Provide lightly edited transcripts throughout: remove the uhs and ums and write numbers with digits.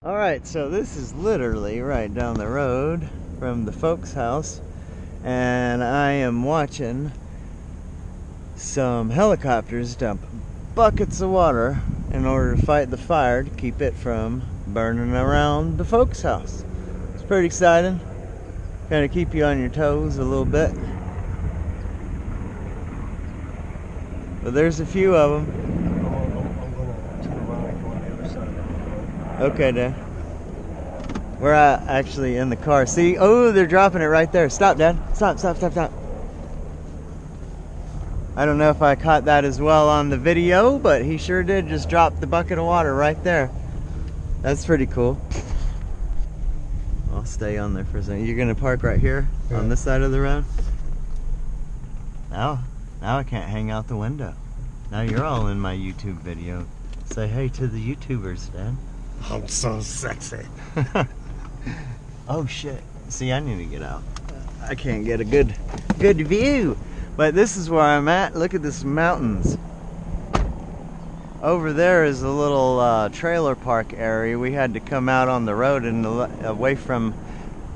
Alright, so this is literally right down the road from the folks' house, and I am watching some helicopters dump buckets of water in order to fight the fire to keep it from burning around the folks' house. It's pretty exciting. Kind of keep you on your toes a little bit. But there's a few of them. I'm gonna turn around and go on the other side of the road. Okay, Dad. We're actually in the car. See? Oh, they're dropping it right there. Stop, Dad. Stop. I don't know if I caught that as well on the video, but he sure did just drop the bucket of water right there. That's pretty cool. I'll stay on there for a second. You're gonna park right here on this side of the road? Now I can't hang out the window. Now you're all in my YouTube video. Say hey to the YouTubers, Dad. I'm so sexy. Oh shit. See, I need to get out. I can't get a good view. But this is where I'm at. Look at this mountains. Over there is a little trailer park area. We had to come out on the road and away from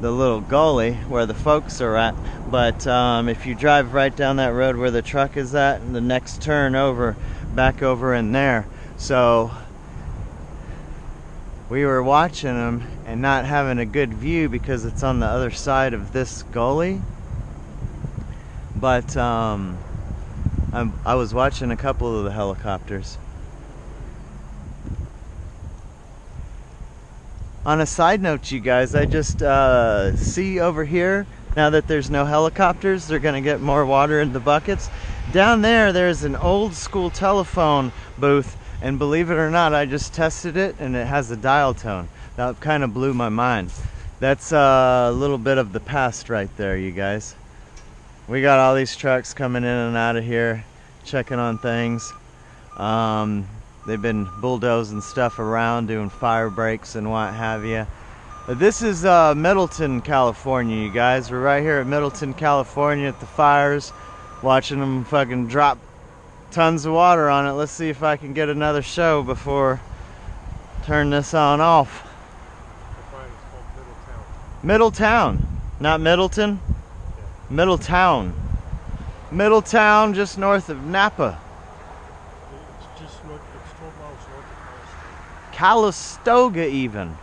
the little gully where the folks are at. But if you drive right down that road where the truck is at, and the next turn over, back over in there. So we were watching them and not having a good view because it's on the other side of this gully. But I was watching a couple of the helicopters. On a side note, you guys, I just see over here, now that there's no helicopters, they're gonna get more water in the buckets. Down there's an old school telephone booth, and believe it or not, I just tested it and it has a dial tone. That kind of blew my mind. That's a little bit of the past right there, you guys. We got all these trucks coming in and out of here, checking on things. They've been bulldozing stuff around, doing fire breaks and what have you. This is Middletown, California, you guys. We're right here at Middletown, California at the fires, watching them fucking drop tons of water on it. Let's see if I can get another show before turn this on off. Middletown, not Middleton. Middletown. Middletown, just north of Napa. It's just north, it's 12 miles north of Calistoga even.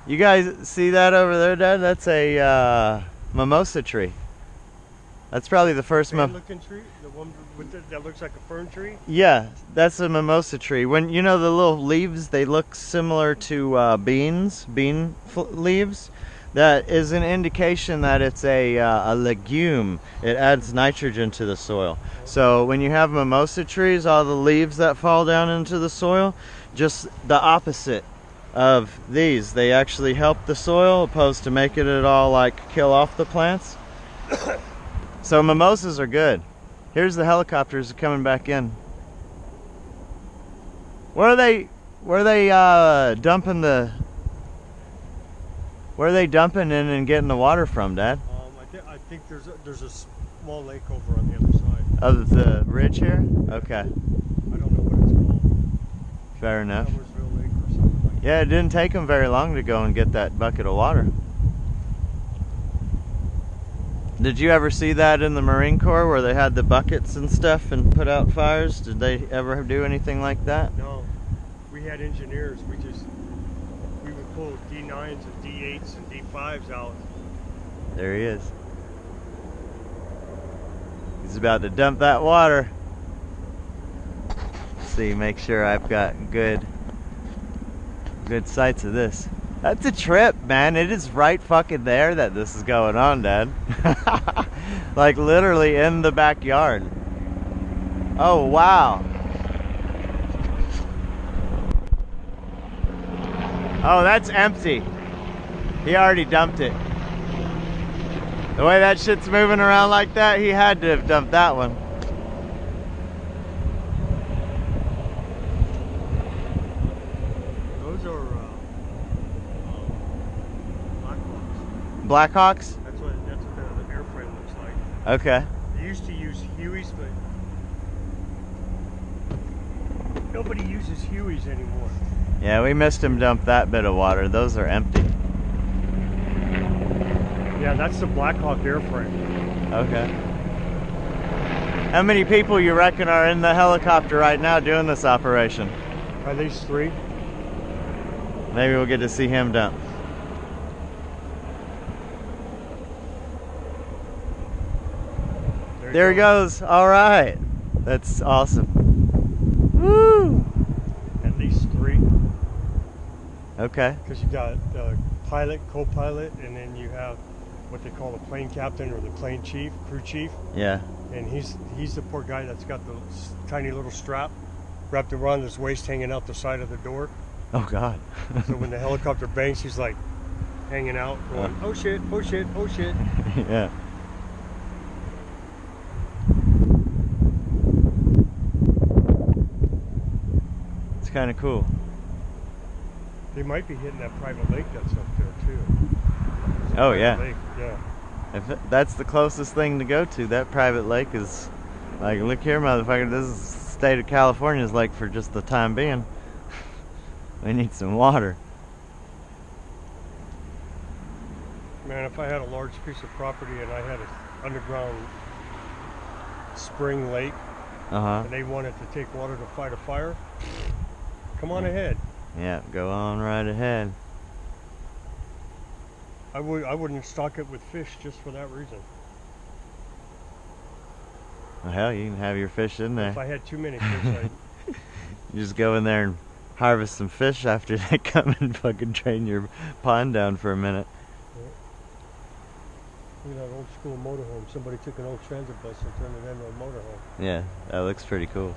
You guys see that over there, Dad? That's a mimosa tree. That's probably the first looking tree, the one with that looks like a fern tree. Yeah, that's a mimosa tree. When you know the little leaves, they look similar to bean leaves. That is an indication that it's a legume. It adds nitrogen to the soil. So when you have mimosa trees, all the leaves that fall down into the soil, just the opposite of these. They actually help the soil opposed to making it all like kill off the plants. So mimosas are good. Here's the helicopters coming back in. Where are they dumping the... Where are they dumping in and getting the water from, Dad? I think there's a small lake over on the other side. Of the ridge here? Okay. I don't know what it's called. Fair enough. Summersville Lake or something like that. Yeah, it didn't take them very long to go and get that bucket of water. Did you ever see that in the Marine Corps where they had the buckets and stuff and put out fires? Did they ever do anything like that? No. We had engineers. We would pull D9s and D8s and D5s out. There he is. He's about to dump that water. Let's see, make sure I've got good sights of this. That's a trip, man. It is right fucking there that this is going on, Dad. Like literally in the backyard. Oh, wow. Oh, that's empty. He already dumped it. The way that shit's moving around like that, he had to have dumped that one. Those are Blackhawks. Blackhawks? That's what the airframe looks like. Okay. They used to use Hueys, but nobody uses Hueys anymore. Yeah, we missed him dump that bit of water. Those are empty. Yeah, that's the Blackhawk airframe. Okay. How many people you reckon are in the helicopter right now doing this operation? At least 3. Maybe we'll get to see him dump. There he goes. All right. That's awesome. Woo! At least 3. Okay. Because you got pilot, co-pilot, and then you have what they call the plane captain or the plane chief, crew chief. Yeah. And he's the poor guy that's got the tiny little strap wrapped around his waist, hanging out the side of the door. Oh God. So when the helicopter bangs, he's like hanging out, going, "Oh shit! Oh shit! Oh shit!" Yeah. It's kind of cool. They might be hitting that private lake that's up there too. Oh yeah. Lake. Yeah. That's the closest thing to go to. That private lake is like, look here, motherfucker. This is the state of California's lake for just the time being. We need some water. Man, if I had a large piece of property and I had an underground spring lake, and they wanted to take water to fight a fire, come on ahead. Yeah, go on right ahead. I wouldn't stock it with fish just for that reason. Well, hell, you can have your fish in there. If I had too many fish, You just go in there and harvest some fish after they come and fucking drain your pond down for a minute. Look at that old school motorhome. Somebody took an old transit bus and turned it into a motorhome. Yeah, that looks pretty cool.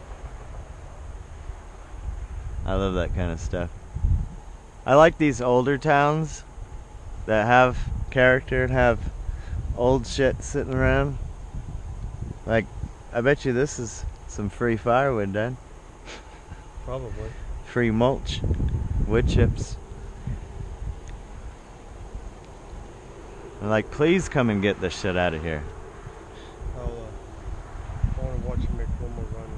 I love that kind of stuff. I like these older towns that have character and have old shit sitting around. Like, I bet you this is some free firewood, Dad. Probably. Free mulch. Wood chips. I'm like, please come and get this shit out of here. I want to watch you make one more run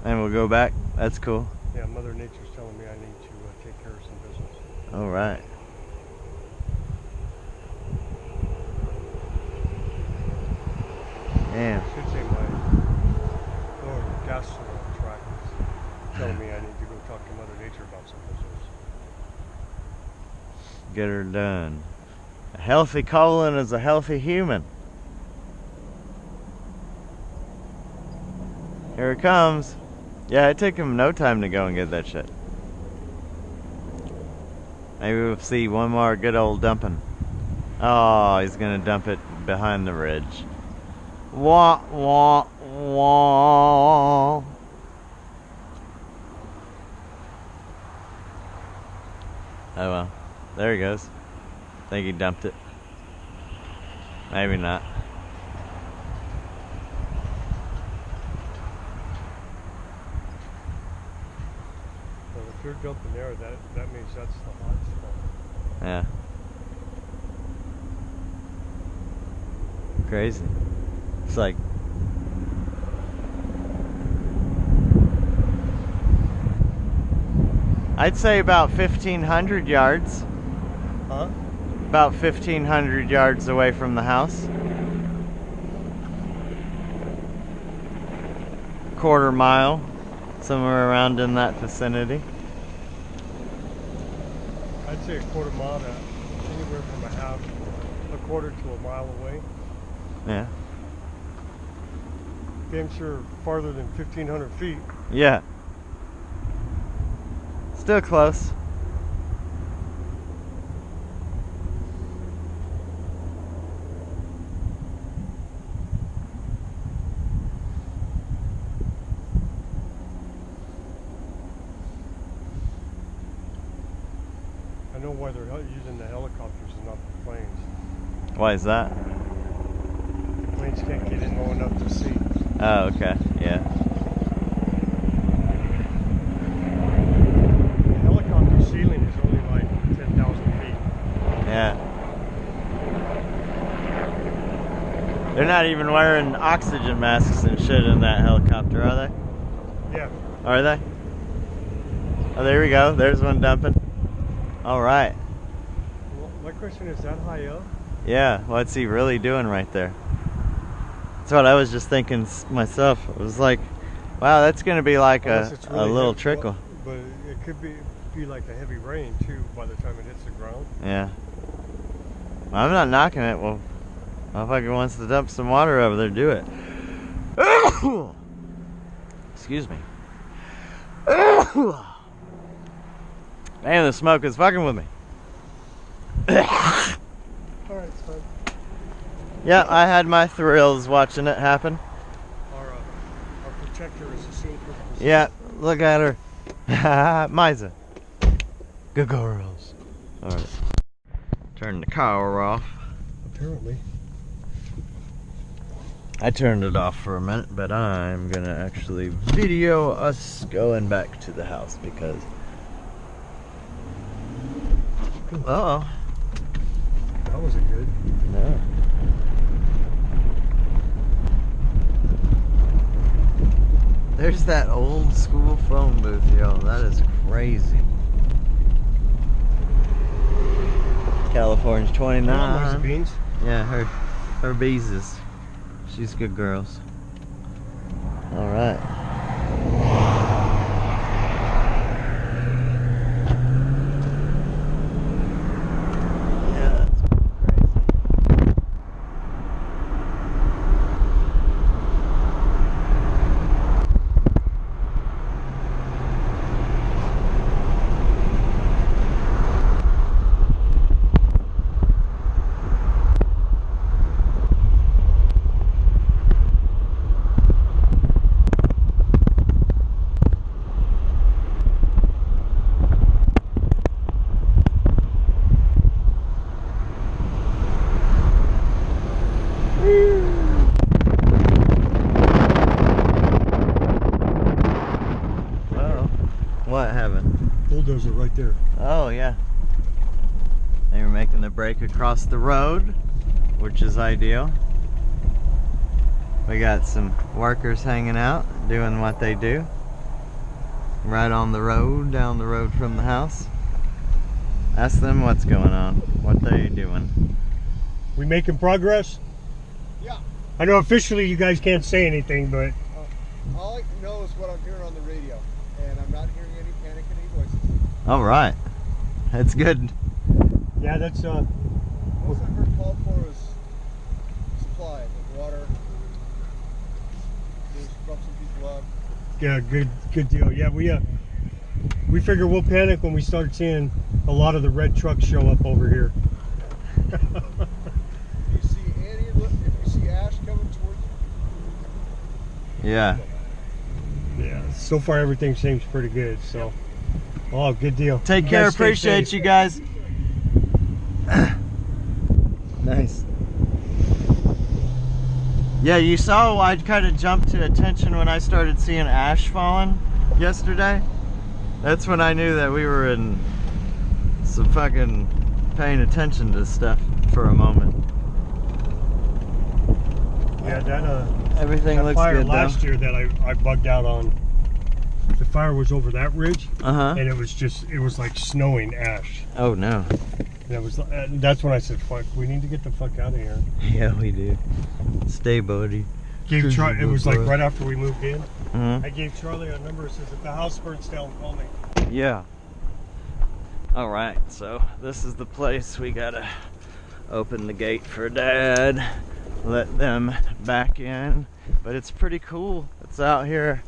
And we'll go back. That's cool. yeah, Mother Nature's telling me I need to take care of some business. All right. Damn. I should say my gas track is telling me I need to go talk to Mother Nature about some business. Get her done. A healthy colon is a healthy human. Here it comes. Yeah, it took him no time to go and get that shit. Maybe we'll see one more good old dumping. Oh, he's gonna dump it behind the ridge. Wah, wah, wah. Oh well. There he goes. Think he dumped it. Maybe not. Well, if you're dumping there, that means that's the hot spot. Yeah. Crazy. It's like I'd say about 1,500 yards. Huh? About 1,500 yards away from the house. Quarter mile, somewhere around in that vicinity. I'd say a quarter mile to anywhere from a quarter to a mile away. Yeah. Damn sure farther than 1,500 feet. Yeah. Still close. I know why they're using the helicopters and not the planes. Why is that? The planes can't get in low enough to see. Oh, okay. Yeah. The helicopter ceiling is only like 10,000 feet. Yeah. They're not even wearing oxygen masks and shit in that helicopter, are they? Yeah. Are they? Oh, there we go. There's one dumping. All right. Well, my question is that high up? Yeah, what's he really doing right there? That's what I was just thinking myself. It was like, wow, that's going to be like a little trickle. But it could be like a heavy rain too by the time it hits the ground. Yeah. Well, I'm not knocking it. Well, motherfucker wants to dump some water over there, do it. Excuse me. Man, the smoke is fucking with me. Alright, it's fine. Yeah, I had my thrills watching it happen. Our protector is assumed for the position. Yeah, look at her. Misa. Good girls. Alright. Turn the car off. Apparently. I turned it off for a minute, but I'm gonna actually video us going back to the house because... Uh-oh. That wasn't good. No. There's that old school phone booth, yo. That is crazy. California's 29. Beans. Yeah, her beeses. She's good girls. All right. Yeah, that's crazy. What happened? Bulldozer right there. Oh yeah. They were making the break across the road, which is ideal. We got some workers hanging out, doing what they do. Right on the road, down the road from the house. Ask them what's going on, what they doing. We making progress? Yeah. I know officially you guys can't say anything, but All I know is what I'm hearing on the radio, and I'm not hearing any panic in any voices. All right. That's good. yeah, that's Most I've heard called for is supply of water. Just bump some people up. yeah, good deal. Yeah, we figure we'll panic when we start seeing a lot of the red trucks show up over here. If you see ash coming towards you, Yeah. Yeah, so far everything seems pretty good. So, oh, good deal. Take You care. guys stay Appreciate safe. you guys. Nice. Yeah, you saw I kind of jumped to attention when I started seeing ash falling yesterday. That's when I knew that we were in some fucking paying attention to stuff for a moment. Yeah, that Everything that looks fire good last though. year that I bugged out on. The fire was over that ridge, Uh-huh. and it was like snowing ash. Oh no. That's when I said, "Fuck, we need to get the fuck out of here." Yeah, we do. Stay, buddy. It was like right after we moved in. Uh-huh. I gave Charlie a number. Says if the house burns down, call me. Yeah. All right, so this is the place. We gotta open the gate for Dad, let them back in. But it's pretty cool. It's out here,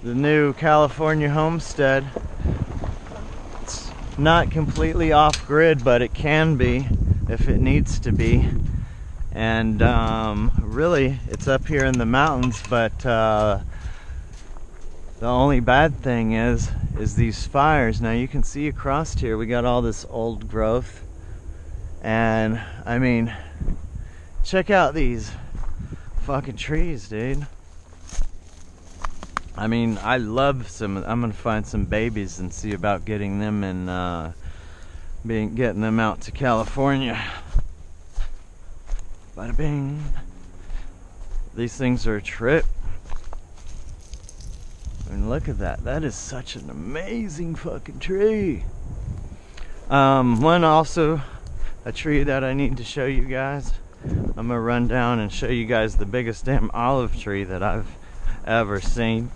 the new California Homestead. It's not completely off grid, but it can be if it needs to be. And really, it's up here in the mountains, but the only bad thing is these fires. Now you can see across here we got all this old growth, and I mean, check out these fucking trees, dude. I mean, I love some. I'm gonna find some babies and see about getting them and getting them out to California. Bada bing. These things are a trip. I mean, look at that. That is such an amazing fucking tree. One also, a tree that I need to show you guys. I'm gonna run down and show you guys the biggest damn olive tree that I've ever seen.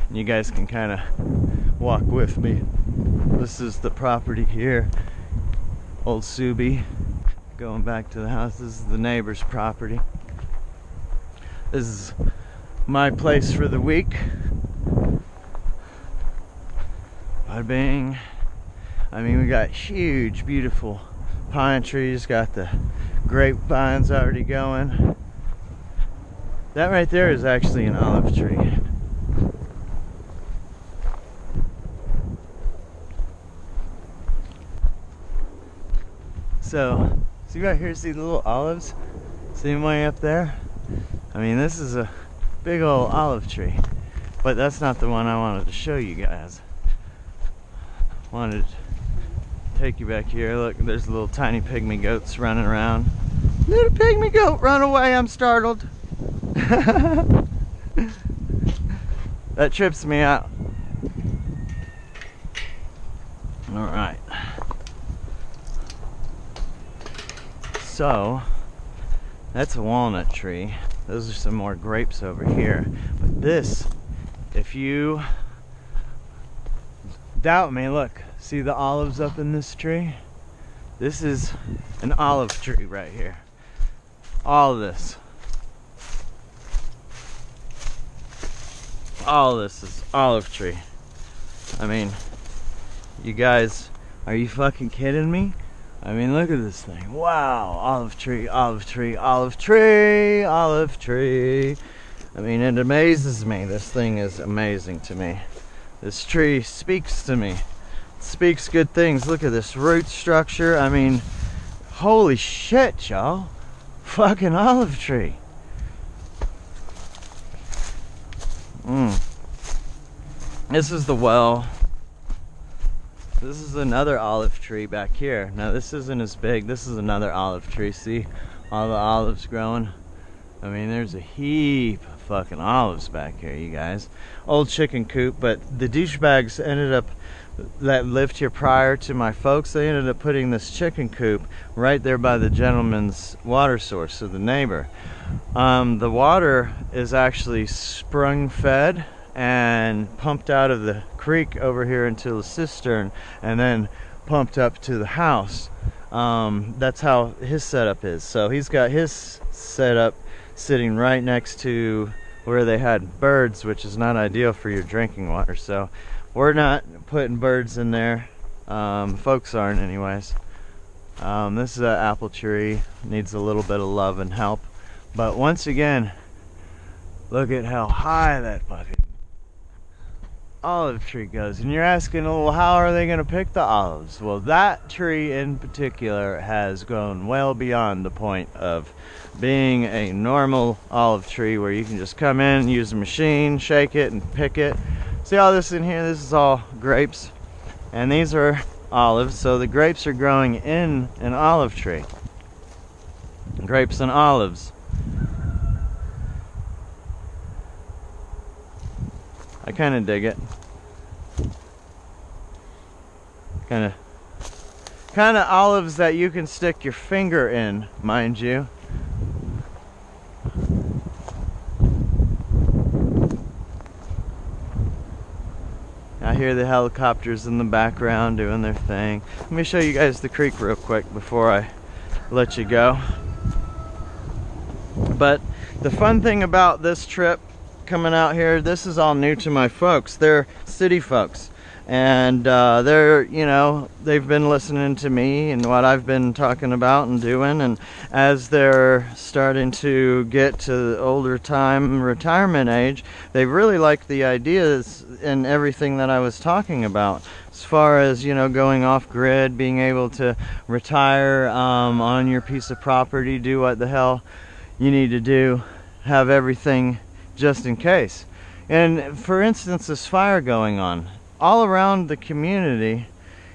And you guys can kind of walk with me. This is the property here. Old Subi. Going back to the house. This is the neighbor's property. This is my place for the week. Bada bing. I mean, we got huge, beautiful pine trees. Got the grapevines already going. That right there is actually an olive tree. So, see right here, see the little olives? See them way up there? I mean, this is a big old olive tree. But that's not the one I wanted to show you guys. Wanted to take you back here. Look, there's little tiny pygmy goats running around. Little pygmy goat, run away, I'm startled. That trips me out. Alright. So, that's a walnut tree. Those are some more grapes over here. But this, if you doubt me, look, see the olives up in this tree? This is an olive tree right here. All of this. All of this is olive tree. I mean, you guys, are you fucking kidding me? I mean, look at this thing. Wow, olive tree, olive tree, olive tree, olive tree. I mean, it amazes me. This thing is amazing to me. This tree speaks to me. It speaks good things. Look at this root structure. I mean, holy shit, y'all. Fucking olive tree. This is the well. This is another olive tree back here. Now this isn't as big. This is another olive tree. See all the olives growing? I mean, there's a heap of fucking olives back here, you guys. Old chicken coop, but the douchebags ended up, that lived here prior to my folks, they ended up putting this chicken coop right there by the gentleman's water source, so the neighbor. The water is actually sprung fed and pumped out of the creek over here into a cistern and then pumped up to the house. That's how his setup is. So he's got his setup sitting right next to where they had birds, which is not ideal for your drinking water. So we're not putting birds in there. Folks aren't anyways. This is an apple tree. Needs a little bit of love and help. But once again, look at how high that fucking olive tree goes. And you're asking, well, how are they going to pick the olives? Well, that tree in particular has grown well beyond the point of being a normal olive tree where you can just come in, use a machine, shake it, and pick it. See all this in here? This is all grapes. And these are olives. So the grapes are growing in an olive tree. Grapes and olives. I kind of dig it. Kind of olives that you can stick your finger in, mind you. I hear the helicopters in the background doing their thing. Let me show you guys the creek real quick before I let you go. But the fun thing about this trip coming out here, this is all new to my folks. They're city folks, and they're, you know, they've been listening to me and what I've been talking about and doing, and as they're starting to get to the older time retirement age, they really like the ideas and everything that I was talking about, as far as, you know, going off grid, being able to retire on your piece of property, do what the hell you need to do, have everything just in case. And for instance, this fire going on all around the community,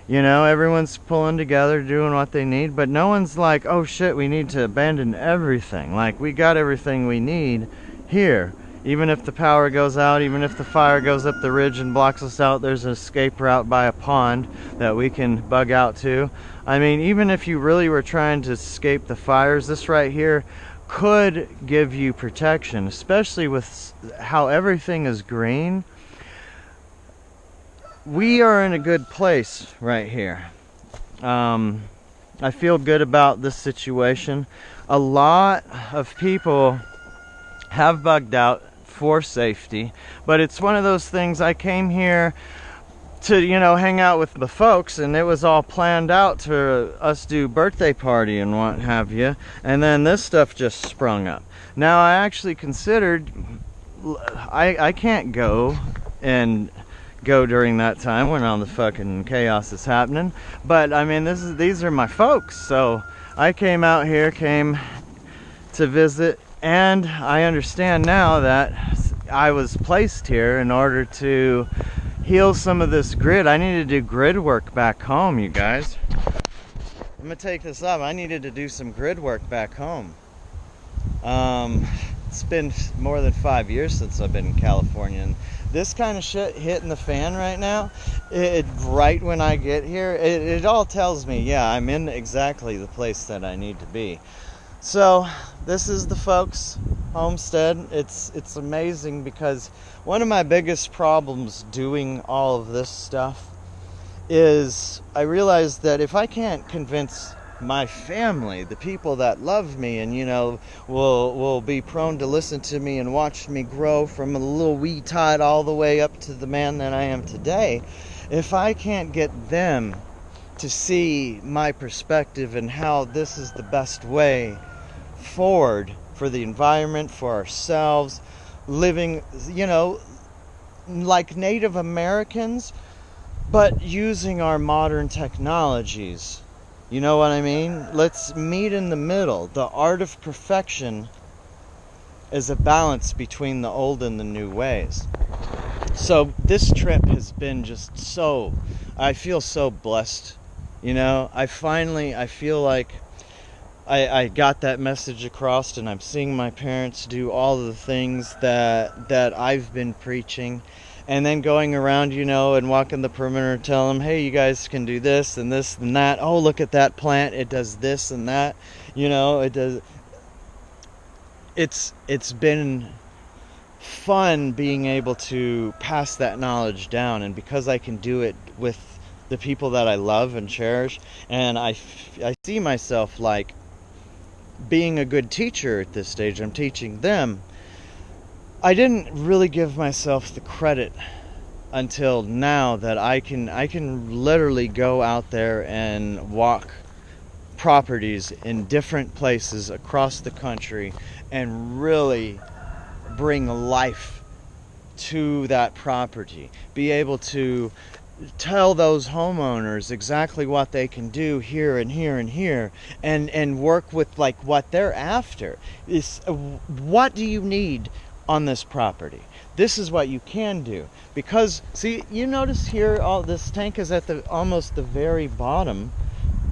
you know, everyone's pulling together, doing what they need, but no one's like, oh shit, we need to abandon everything. Like, we got everything we need here. Even if the power goes out, even if the fire goes up the ridge and blocks us out, there's an escape route by a pond that we can bug out to. I mean, even if you really were trying to escape the fires, this right here could give you protection, especially with how everything is green. We are in a good place right here. I feel good about this situation. A lot of people have bugged out for safety, but it's one of those things. I came here to, you know, hang out with the folks, and it was all planned out to us do birthday party and what have you, and then this stuff just sprung up. Now I actually considered I can't go during that time when all the fucking chaos is happening, but I mean, these are my folks, so I came out here, came to visit, and I understand now that I was placed here in order to heal some of this grid. I needed to do grid work back home, you guys. I'm gonna take this up. I needed to do some grid work back home. It's been more than 5 years since I've been in California, and this kind of shit hitting the fan right now, right when I get here, it all tells me, yeah, I'm in exactly the place that I need to be. So this is the folks Homestead. It's amazing, because one of my biggest problems doing all of this stuff is I realized that if I can't convince my family, the people that love me and, you know, will be prone to listen to me and watch me grow from a little wee tot all the way up to the man that I am today, if I can't get them to see my perspective and how this is the best way forward for the environment, for ourselves, living, you know, like Native Americans, but using our modern technologies. You know what I mean? Let's meet in the middle. The art of perfection is a balance between the old and the new ways. So this trip has been just so, I feel so blessed. You know, I feel like I got that message across, and I'm seeing my parents do all of the things that I've been preaching. And then going around, you know, and walking the perimeter, tell them, hey, you guys can do this and this and that. Oh, look at that plant. It does this and that. You know, it does. It's been fun being able to pass that knowledge down. And because I can do it with the people that I love and cherish, and I see myself like being a good teacher at this stage. I'm teaching them. I didn't really give myself the credit until now that I can literally go out there and walk properties in different places across the country and really bring life to that property. Be able to tell those homeowners exactly what they can do here and here and here, and work with like what they're after. Is what do you need on this property? This is what you can do, because see, you notice here, all this tank is at the almost the very bottom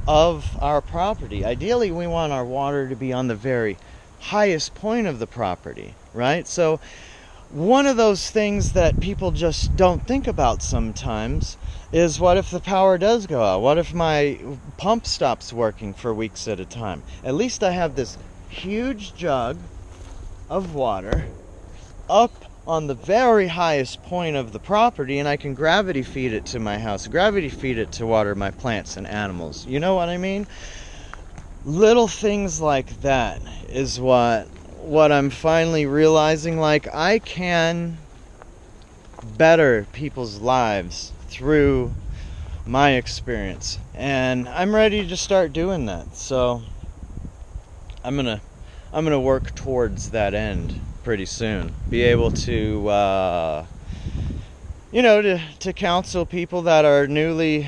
of our property. Ideally, we want our water to be on the very highest point of the property, right? So one of those things that people just don't think about sometimes is, what if the power does go out? What if my pump stops working for weeks at a time? At least I have this huge jug of water up on the very highest point of the property, and I can gravity feed it to my house, gravity feed it to water my plants and animals. You know what I mean? Little things like that is what I'm finally realizing. Like, I can better people's lives through my experience, and I'm ready to start doing that. So I'm gonna work towards that end pretty soon. Be able to you know, to counsel people that are newly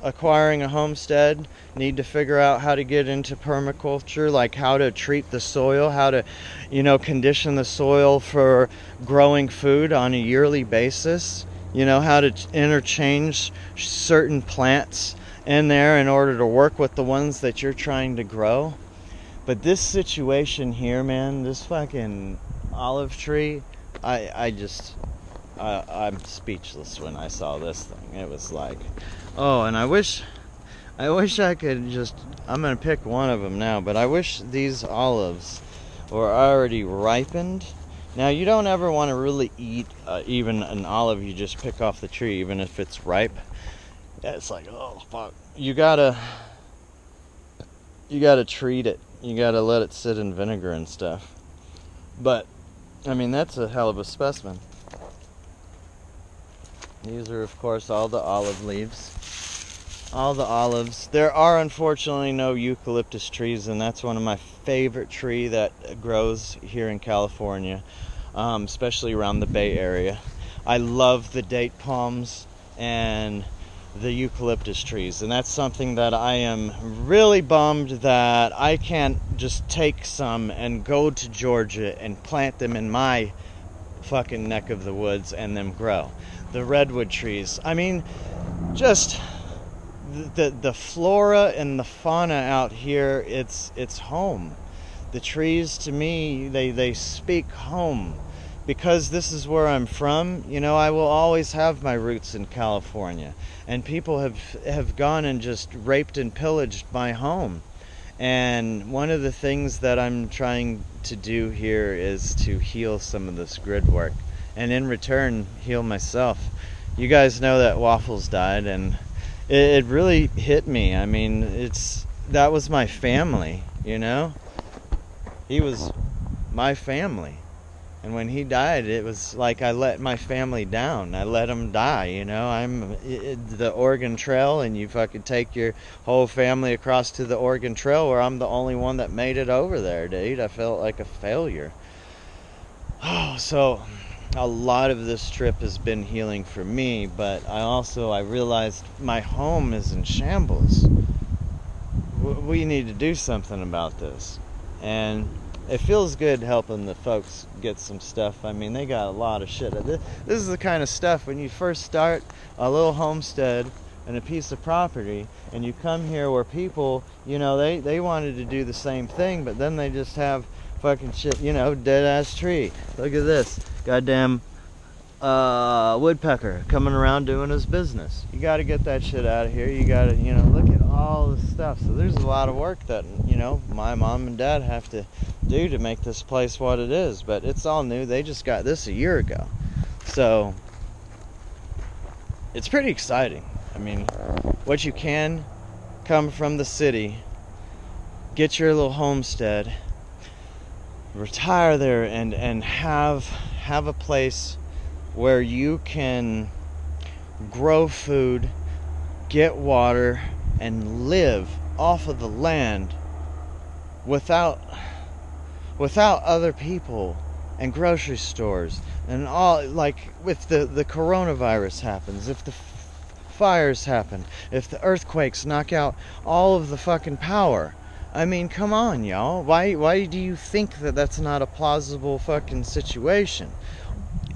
acquiring a homestead, need to figure out how to get into permaculture, like how to treat the soil, how to, you know, condition the soil for growing food on a yearly basis, you know, how to interchange certain plants in there in order to work with the ones that you're trying to grow. But this situation here, man, this fucking olive tree I'm speechless when I saw this thing. It was like, oh, and I wish I could just, I'm gonna pick one of them now, but I wish these olives were already ripened. Now, you don't ever want to really eat even an olive you just pick off the tree, even if it's ripe. Yeah, it's like, oh fuck. You gotta treat it. You gotta let it sit in vinegar and stuff. But I mean, that's a hell of a specimen. These are, of course, all the olive leaves. All the olives. There are unfortunately no eucalyptus trees, and that's one of my favorite tree that grows here in California, especially around the Bay Area. I love the date palms and the eucalyptus trees, and that's something that I am really bummed that I can't just take some and go to Georgia and plant them in my fucking neck of the woods and them grow. The redwood trees, I mean, just the flora and the fauna out here, it's home. The trees, to me, they speak home. Because this is where I'm from, you know, I will always have my roots in California. And people have gone and just raped and pillaged my home. And one of the things that I'm trying to do here is to heal some of this grid work. And in return, heal myself. You guys know that Waffles died, and it really hit me. I mean, that was my family, you know? He was my family. And when he died, it was like I let my family down. I let him die, you know. I'm the Oregon Trail, and you fucking take your whole family across to the Oregon Trail, where I'm the only one that made it over there, dude. I felt like a failure. Oh, so a lot of this trip has been healing for me, but I realized my home is in shambles. We need to do something about this. And it feels good helping the folks get some stuff. I mean, they got a lot of shit. This is the kind of stuff when you first start a little homestead and a piece of property, and you come here where people, you know, they wanted to do the same thing, but then they just have fucking shit, you know, dead ass tree. Look at this goddamn woodpecker coming around doing his business. You got to get that shit out of here. You got to, you know, look at all the stuff. So there's a lot of work that, you know, my mom and dad have to do to make this place what it is, but it's all new. They just got this a year ago, so it's pretty exciting. I mean, what you can come from the city, get your little homestead, retire there, and have a place where you can grow food, get water, and live off of the land without other people and grocery stores and all. Like, if the coronavirus happens, if the fires happen, if the earthquakes knock out all of the fucking power, I mean, come on, y'all. Why do you think that that's not a plausible fucking situation?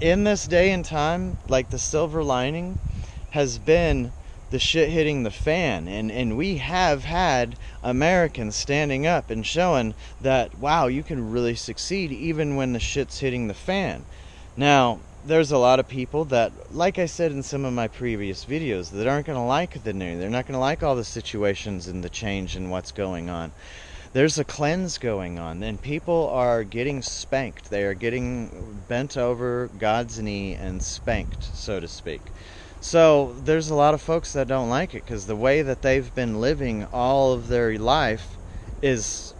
In this day and time, like, the silver lining has been the shit hitting the fan, and we have had Americans standing up and showing that, wow, you can really succeed even when the shit's hitting the fan. Now, there's a lot of people that, like I said in some of my previous videos, that aren't going to like the new. They're not going to like all the situations and the change and what's going on. There's a cleanse going on, and people are getting spanked. They are getting bent over God's knee and spanked, so to speak. So there's a lot of folks that don't like it, because the way that they've been living all of their life is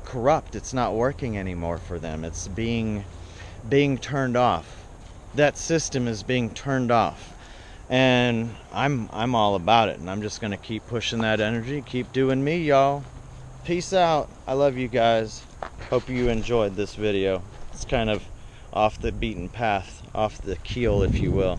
corrupt. It's not working anymore for them. It's being turned off. That system is being turned off. And I'm all about it, and I'm just going to keep pushing that energy, keep doing me, y'all. Peace out. I love you guys. Hope you enjoyed this video. It's kind of off the beaten path, off the keel, if you will.